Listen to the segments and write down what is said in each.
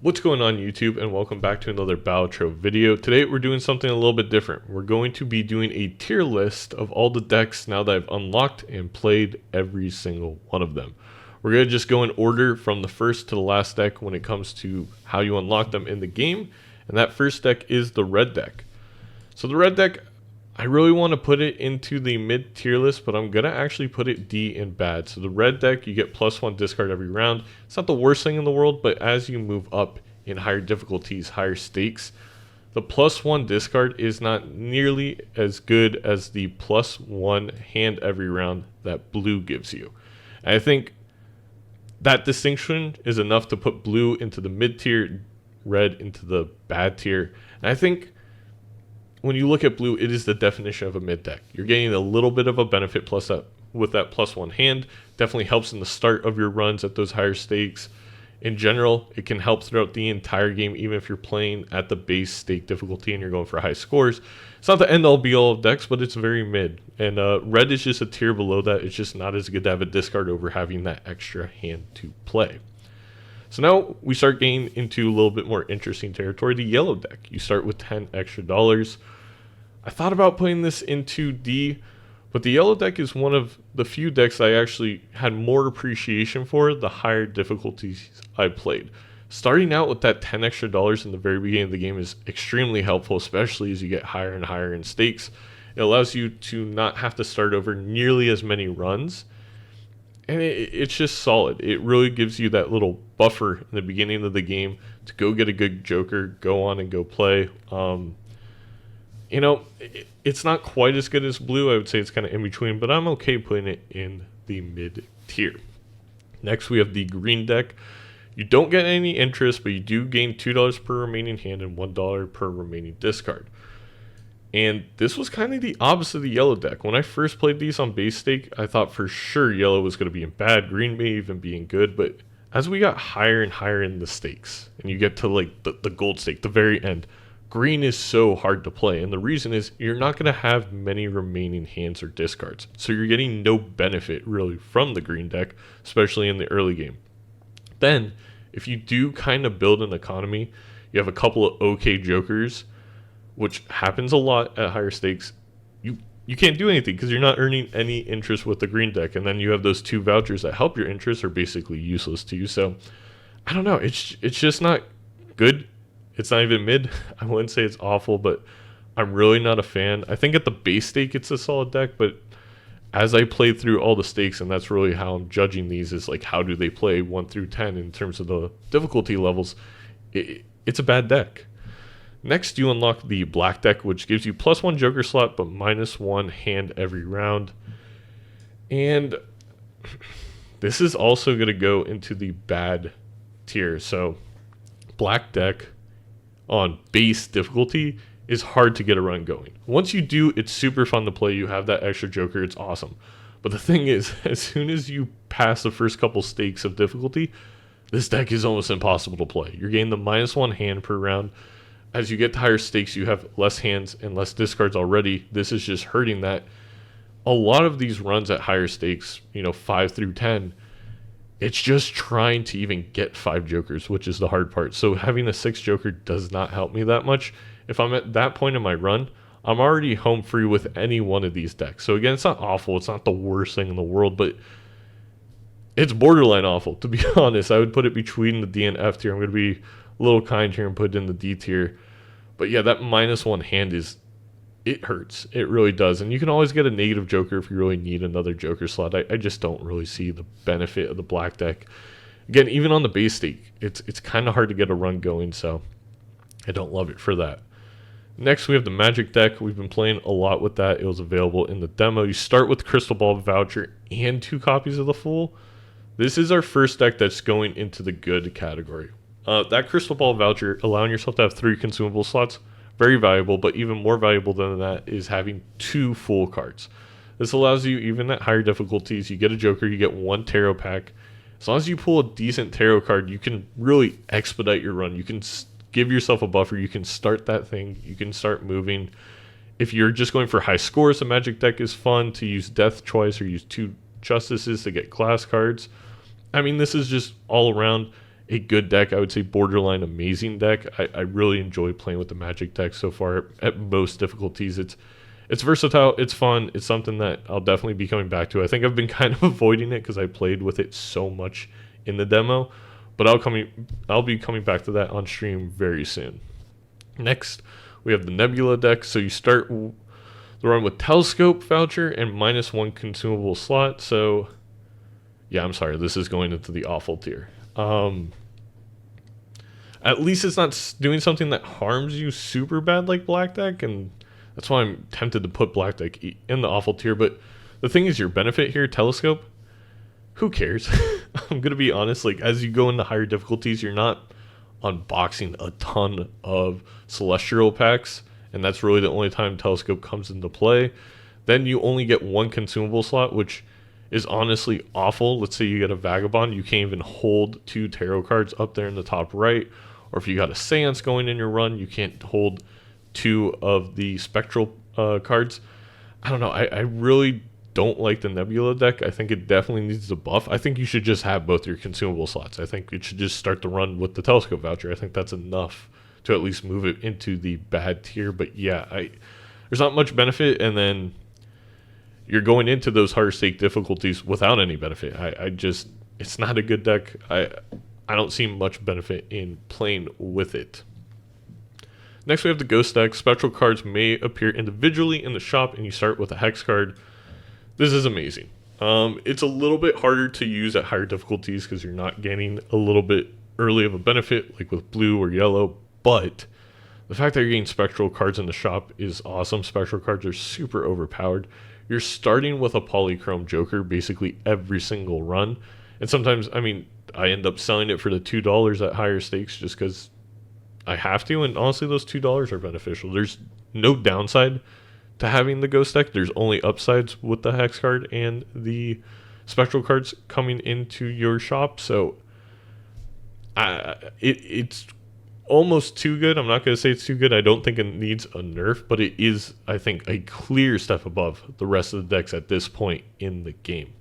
What's going on YouTube, and welcome back to another Balatro video. Today we're doing something a little bit different. We're going to be doing a tier list of all the decks now that I've unlocked and played every single one of them. We're going to just go in order from the first to the last deck when it comes to how you unlock them in the game. And that first deck is the red deck. So the red deck, I really want to put it into the mid tier list, but I'm going to actually put it D in bad. So the red deck, you get +1 discard every round. It's not the worst thing in the world, but as you move up in higher difficulties, higher stakes, the +1 discard is not nearly as good as the +1 hand every round that blue gives you. And I think that distinction is enough to put blue into the mid tier, red into the bad tier. And I think when you look at blue, it is the definition of a mid deck. You're getting a little bit of a benefit plus that with that +1 hand. Definitely helps in the start of your runs at those higher stakes. In general, it can help throughout the entire game, even if you're playing at the base stake difficulty and you're going for high scores. It's not the end all be all of decks, but it's very mid. And red is just a tier below that. It's just not as good to have a discard over having that extra hand to play. So now we start getting into a little bit more interesting territory, the yellow deck. You start with $10 extra. I thought about putting this into D, but the yellow deck is one of the few decks I actually had more appreciation for the higher difficulties I played. Starting out with that $10 extra in the very beginning of the game is extremely helpful, especially as you get higher and higher in stakes. It allows you to not have to start over nearly as many runs, and it's just solid. It really gives you that little buffer in the beginning of the game to go get a good joker, go on and go play. You know, it's not quite as good as blue. I would say it's kind of in between, but I'm okay putting it in the mid tier. Next, we have the green deck. You don't get any interest, but you do gain $2 per remaining hand and $1 per remaining discard. And this was kind of the opposite of the yellow deck. When I first played these on base stake, I thought for sure yellow was going to be in bad, green may even be in good, but as we got higher and higher in the stakes, and you get to like the gold stake, the very end, green is so hard to play, and the reason is you're not going to have many remaining hands or discards, so you're getting no benefit really from the green deck, especially in the early game. Then, if you do kind of build an economy, you have a couple of okay jokers, which happens a lot at higher stakes, you can't do anything because you're not earning any interest with the green deck, and then you have those two vouchers that help your interest are basically useless to you. So, I don't know, it's just not good. It's not even mid. I wouldn't say it's awful, but I'm really not a fan. I think at the base stake it's a solid deck, but as I played through all the stakes, and that's really how I'm judging these, is like how do they play 1 through 10 in terms of the difficulty levels, it's a bad deck. Next, you unlock the black deck, which gives you +1 joker slot, but -1 hand every round. And this is also going to go into the bad tier. So black deck on base difficulty is hard to get a run going. Once you do, it's super fun to play. You have that extra joker, it's awesome. But the thing is, as soon as you pass the first couple stakes of difficulty, this deck is almost impossible to play. You're getting the -1 hand per round. As you get to higher stakes, you have less hands and less discards already. This is just hurting that. A lot of these runs at higher stakes, 5 through 10, it's just trying to even get 5 jokers, which is the hard part. So having a 6 joker does not help me that much. If I'm at that point in my run, I'm already home free with any one of these decks. So again, it's not awful. It's not the worst thing in the world, but it's borderline awful, to be honest. I would put it between the D and F tier. I'm going to be a little kind here and put it in the D tier. But yeah, that -1 hand it hurts. It really does. And you can always get a negative joker if you really need another joker slot. I just don't really see the benefit of the black deck. Again, even on the base stake, it's kind of hard to get a run going, so I don't love it for that. Next, we have the magic deck. We've been playing a lot with that. It was available in the demo. You start with Crystal Ball voucher and 2 copies of the Fool. This is our first deck that's going into the good category. That Crystal Ball voucher, allowing yourself to have 3 consumable slots, very valuable, but even more valuable than that is having 2 full cards. This allows you, even at higher difficulties, you get a joker, you get 1 tarot pack. As long as you pull a decent tarot card, you can really expedite your run. You can give yourself a buffer, you can start that thing, you can start moving. If you're just going for high scores, the magic deck is fun to use Death twice or use 2 Justices to get class cards. I mean, this is just all around a good deck. I would say borderline amazing deck. I really enjoy playing with the Magic deck so far at most difficulties. It's versatile, it's fun, it's something that I'll definitely be coming back to. I think I've been kind of avoiding it because I played with it so much in the demo, but I'll be coming back to that on stream very soon. Next, we have the Nebula Deck. So you start the run with Telescope Voucher and -1 consumable slot. So yeah, I'm sorry, this is going into the awful tier. At least it's not doing something that harms you super bad like Black Deck, and that's why I'm tempted to put Black Deck in the awful tier. But the thing is, your benefit here, Telescope, who cares? I'm going to be honest, like as you go into higher difficulties, you're not unboxing a ton of Celestial packs, and that's really the only time Telescope comes into play. Then you only get 1 consumable slot, which is honestly awful. Let's say you get a Vagabond, you can't even hold 2 tarot cards up there in the top right. Or if you got a Seance going in your run, you can't hold 2 of the Spectral cards. I don't know. I really don't like the Nebula deck. I think it definitely needs a buff. I think you should just have both your consumable slots. I think it should just start the run with the Telescope Voucher. I think that's enough to at least move it into the bad tier. But yeah, there's not much benefit, and then you're going into those higher stake difficulties without any benefit. It's not a good deck. I don't see much benefit in playing with it. Next, we have the Ghost Deck. Spectral cards may appear individually in the shop, and you start with a Hex card. This is amazing. It's a little bit harder to use at higher difficulties because you're not getting a little bit early of a benefit like with blue or yellow, but the fact that you're getting spectral cards in the shop is awesome. Spectral cards are super overpowered. You're starting with a Polychrome Joker basically every single run, and sometimes, I mean, I end up selling it for the $2 at higher stakes just because I have to, and honestly those $2 are beneficial. There's no downside to having the Ghost Deck. There's only upsides with the Hex card and the Spectral cards coming into your shop. So it's almost too good. I'm not going to say it's too good. I don't think it needs a nerf, but it is, I think, a clear step above the rest of the decks at this point in the game.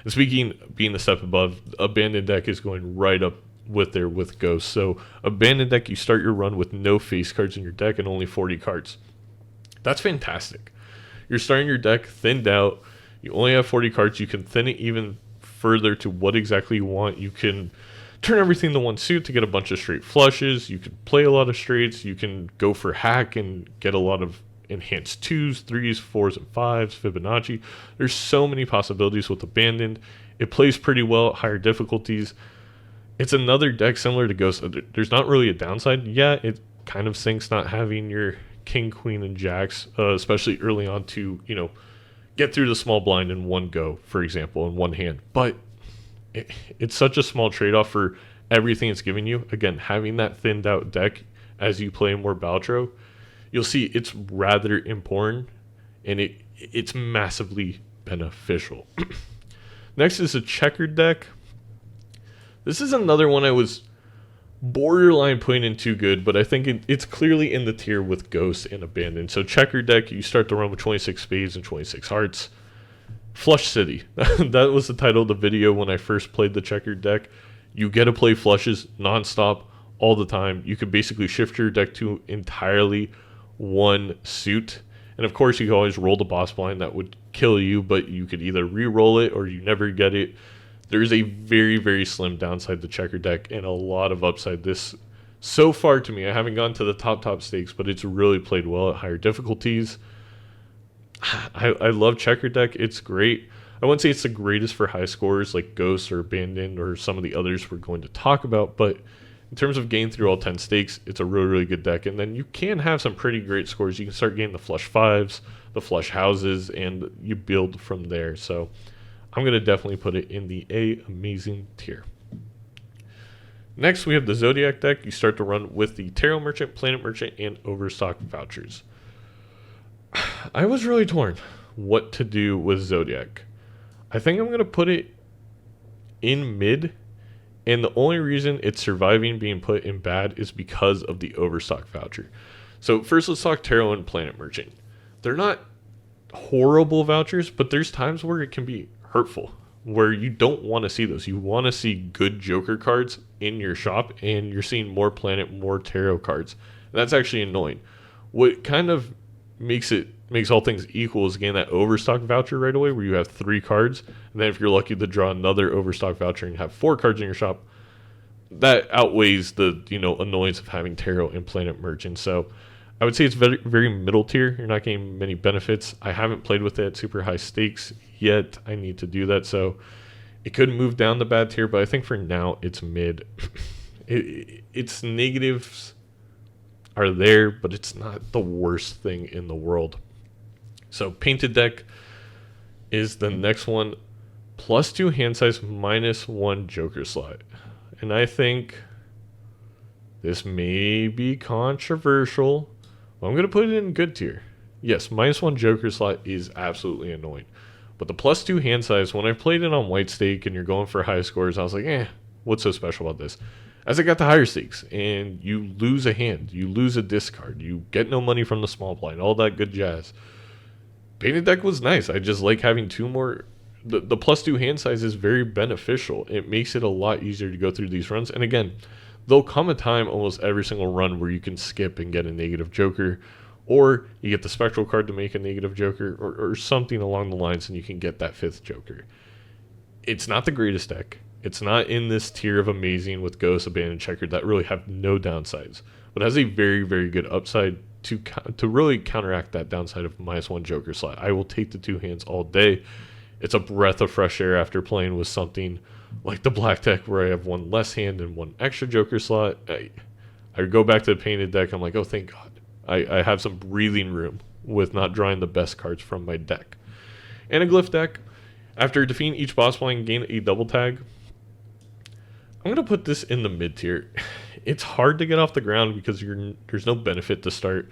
And speaking being a step above, Abandoned Deck is going right up with there with Ghost. So Abandoned Deck, you start your run with no face cards in your deck and only 40 cards. That's fantastic. You're starting your deck thinned out. You only have 40 cards. You can thin it even further to what exactly you want. You can turn everything to one suit to get a bunch of straight flushes. You can play a lot of straights. You can go for hack and get a lot of enhanced 2s, 3s, 4s, and 5s, Fibonacci. There's so many possibilities with Abandoned. It plays pretty well at higher difficulties. It's another deck similar to Ghost. There's not really a downside. Yeah, it kind of sinks not having your King, Queen, and Jacks, especially early on to, get through the small blind in one go, for example, in one hand. But it's such a small trade-off for everything it's giving you. Again, having that thinned out deck as you play more Balatro, you'll see it's rather important, and it's massively beneficial. Next is a Checkered Deck. This is another one I was borderline putting in too good, but I think it's clearly in the tier with Ghost and Abandoned. So Checkered Deck, you start the run with 26 spades and 26 hearts. Flush City. That was the title of the video when I first played the Checkered Deck. You get to play flushes nonstop all the time. You could basically shift your deck to entirely one suit. And of course, you can always roll the boss blind. That would kill you, but you could either re-roll it or you never get it. There's a very, very slim downside to Checkered Deck and a lot of upside. This, so far to me, I haven't gone to the top stakes, but it's really played well at higher difficulties. I love Checkered Deck. It's great. I wouldn't say it's the greatest for high scores like Ghost or Abandoned or some of the others we're going to talk about, but in terms of getting through all 10 stakes, it's a really, really good deck. And then you can have some pretty great scores. You can start getting the flush fives, the flush houses, and you build from there. So I'm going to definitely put it in the amazing tier. Next, we have the Zodiac Deck. You start to run with the Tarot Merchant, Planet Merchant, and Overstock Vouchers. I was really torn what to do with Zodiac. I think I'm going to put it in mid, and the only reason it's surviving being put in bad is because of the Overstock Voucher. So first, let's talk Tarot and Planet Merchant. They're not horrible vouchers, but there's times where it can be hurtful. where you don't want to see those. You want to see good Joker cards in your shop, and you're seeing more Planet, more Tarot cards. And that's actually annoying. What kind of makes all things equal is again that overstock voucher right away, where you have 3 cards, and then if you're lucky to draw another overstock voucher and have 4 cards in your shop, that outweighs the annoyance of having Tarot and Planet merchant. So I would say it's very, very middle tier. You're not getting many benefits. I haven't played with it at super high stakes yet. I need to do that, so it could move down the bad tier, but I think for now it's mid. Its negatives are there, but it's not the worst thing in the world. So Painted Deck is the next one. +2 hand size, -1 Joker slot. And I think this may be controversial. I'm going to put it in good tier. Yes, -1 Joker slot is absolutely annoying. But the +2 hand size, when I played it on white stake and you're going for high scores, I was like, what's so special about this? As I got to higher stakes, and you lose a hand, you lose a discard, you get no money from the small blind, all that good jazz. Painted Deck was nice. I just like having 2 more. The +2 hand size is very beneficial. It makes it a lot easier to go through these runs. And again, there'll come a time almost every single run where you can skip and get a negative Joker, or you get the Spectral card to make a negative Joker, or something along the lines, and you can get that 5th Joker. It's not the greatest deck. It's not in this tier of amazing with Ghost, Abandoned, Checkered that really have no downsides, but has a very, very good upside to really counteract that downside of -1 Joker slot. I will take the 2 hands all day. It's a breath of fresh air after playing with something like the Black Deck where I have 1 less hand and 1 extra Joker slot. I go back to the Painted Deck. I'm like, oh, thank God. I have some breathing room with not drawing the best cards from my deck. Anaglyph Deck. After defeating each boss playing, gain a double tag. I'm going to put this in the mid tier. It's hard to get off the ground because there's no benefit to start.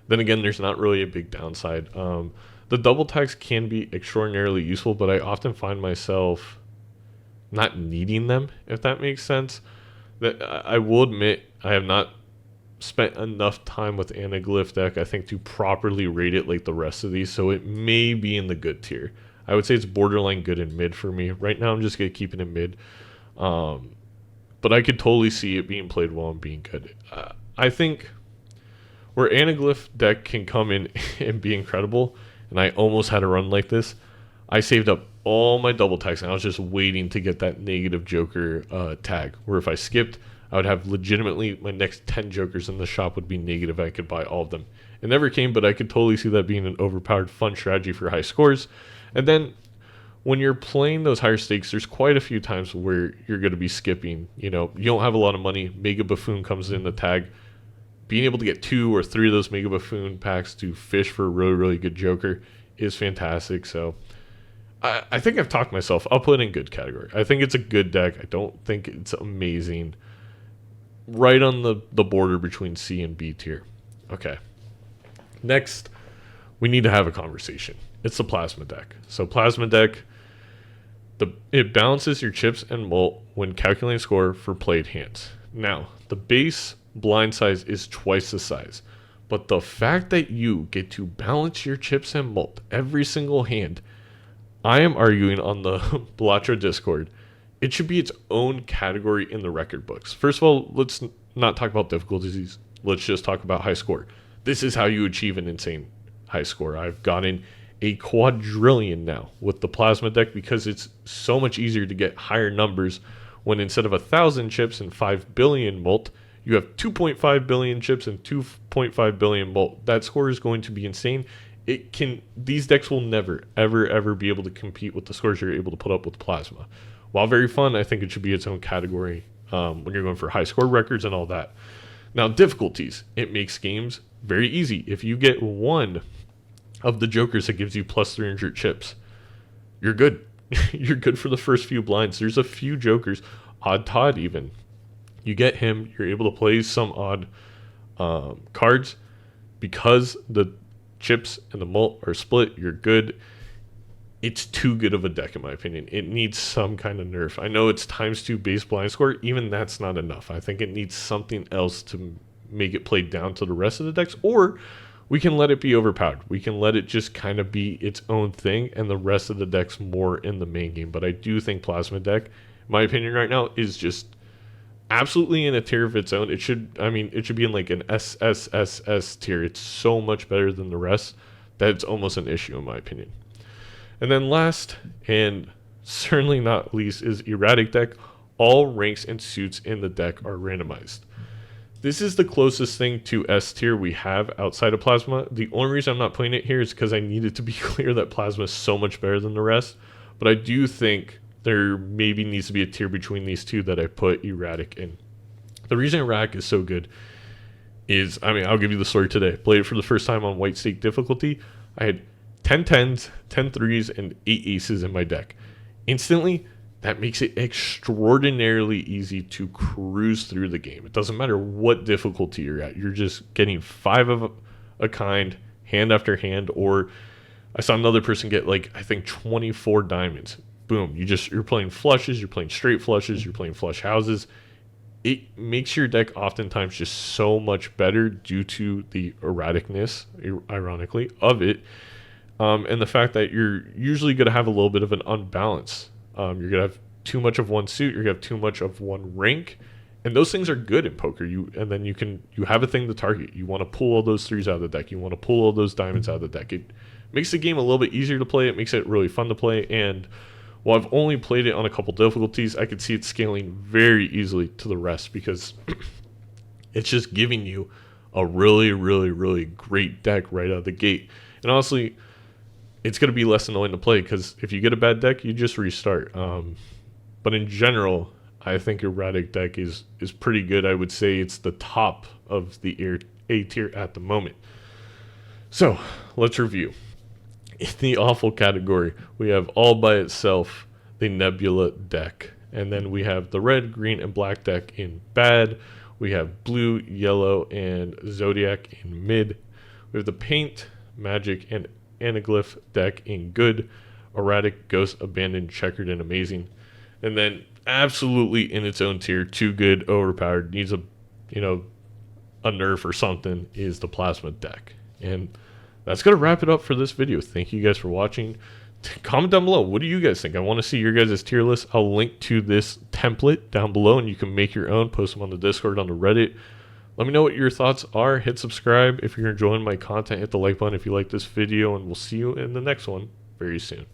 Then again, there's not really a big downside. The double tags can be extraordinarily useful, but I often find myself not needing them, if that makes sense. That I will admit I have not spent enough time with Anaglyph Deck, I think, to properly rate it like the rest of these, so it may be in the good tier. I would say it's borderline good and mid for me. Right now I'm just going to keep it in mid. But I could totally see it being played well and being good. I think where Anaglyph Deck can come in and be incredible, and I almost had a run like this, I saved up all my double tags, and I was just waiting to get that negative Joker tag, where if I skipped, I would have legitimately my next 10 Jokers in the shop would be negative. I could buy all of them. It never came, but I could totally see that being an overpowered, fun strategy for high scores. And then when you're playing those higher stakes, there's quite a few times where you're going to be skipping. You don't have a lot of money. Mega Buffoon comes in the tag. Being able to get 2 or 3 of those Mega Buffoon packs to fish for a really, really good Joker is fantastic. So I think I've talked myself. I'll put it in good category. I think it's a good deck. I don't think it's amazing. Right on the border between C and B tier. Okay. Next, we need to have a conversation. It's the Plasma Deck. So Plasma Deck, it balances your chips and mult when calculating score for played hands. Now, the base blind size is twice the size, but the fact that you get to balance your chips and mult every single hand, I am arguing on the Balatro Discord, it should be its own category in the record books. First of all, let's not talk about difficulties. Let's just talk about high score. This is how you achieve an insane high score. I've gotten a quadrillion now with the Plasma Deck because it's so much easier to get higher numbers when instead of 1,000 chips and 5 billion mult, you have 2.5 billion chips and 2.5 billion mult. That score is going to be insane. These decks will never, ever be able to compete with the scores you're able to put up with Plasma. While very fun, I think it should be its own category when you're going for high score records and all that. Now, difficulties. It makes games very easy. If you get one of the Jokers that gives you plus 300 chips, you're good. You're good for the first few blinds. There's a few Jokers, Odd Todd even. You get him, you're able to play some odd cards. Because the chips and the mult are split, you're good. It's too good of a deck, in my opinion. It needs some kind of nerf. I know it's ×2 base blind score. Even that's not enough. I think it needs something else to make it play down to the rest of the decks. Or we can let it be overpowered. We can let it just kind of be its own thing, and the rest of the deck's more in the main game. But I do think Plasma Deck, in my opinion right now, is just absolutely in a tier of its own. It should be in like an SSSS tier. It's so much better than the rest that it's almost an issue in my opinion. And then last, and certainly not least, is Erratic Deck. All ranks and suits in the deck are randomized. This is the closest thing to S tier we have outside of Plasma. The only reason I'm not putting it here is because I needed to be clear that Plasma is so much better than the rest. But I do think there maybe needs to be a tier between these two that I put Erratic in. The reason Erratic is so good is, I'll give you the story today. Played it for the first time on white stake difficulty. I had 10 10s, 10 3s, and 8 aces in my deck. Instantly, that makes it extraordinarily easy to cruise through the game. It doesn't matter what difficulty you're at. You're just getting 5 of a kind, hand after hand, or I saw another person get like, I think 24 diamonds. Boom. You're playing flushes, you're playing straight flushes, you're playing flush houses. It makes your deck oftentimes just so much better due to the erraticness, ironically, of it. And the fact that you're usually going to have a little bit of an unbalance. You're going to have too much of one suit, you're going to have too much of one rank, and those things are good in poker. You have a thing to target. You want to pull all those 3s out of the deck. You want to pull all those diamonds out of the deck. It makes the game a little bit easier to play. It makes it really fun to play, and while I've only played it on a couple difficulties, I could see it scaling very easily to the rest because it's just giving you a really, really, really great deck right out of the gate. And honestly, it's going to be less annoying to play because if you get a bad deck, you just restart. But in general, I think Erratic Deck is pretty good. I would say it's the top of the A tier at the moment. So let's review. In the awful category, we have all by itself the Nebula Deck. And then we have the red, green, and black deck in bad. We have blue, yellow, and Zodiac in mid. We have the paint, magic, and Anaglyph Deck in good, erratic, ghost, abandoned, checkered, and amazing. And then absolutely in its own tier, too good, overpowered, needs a nerf or something, is the Plasma Deck. And that's going to wrap it up for this video. Thank you guys for watching. Comment down below, what do you guys think? I want to see your guys' tier list. I'll link to this template down below and you can make your own, post them on the Discord, on the Reddit. Let me know what your thoughts are. Hit subscribe if you're enjoying my content. Hit the like button if you like this video, and we'll see you in the next one very soon.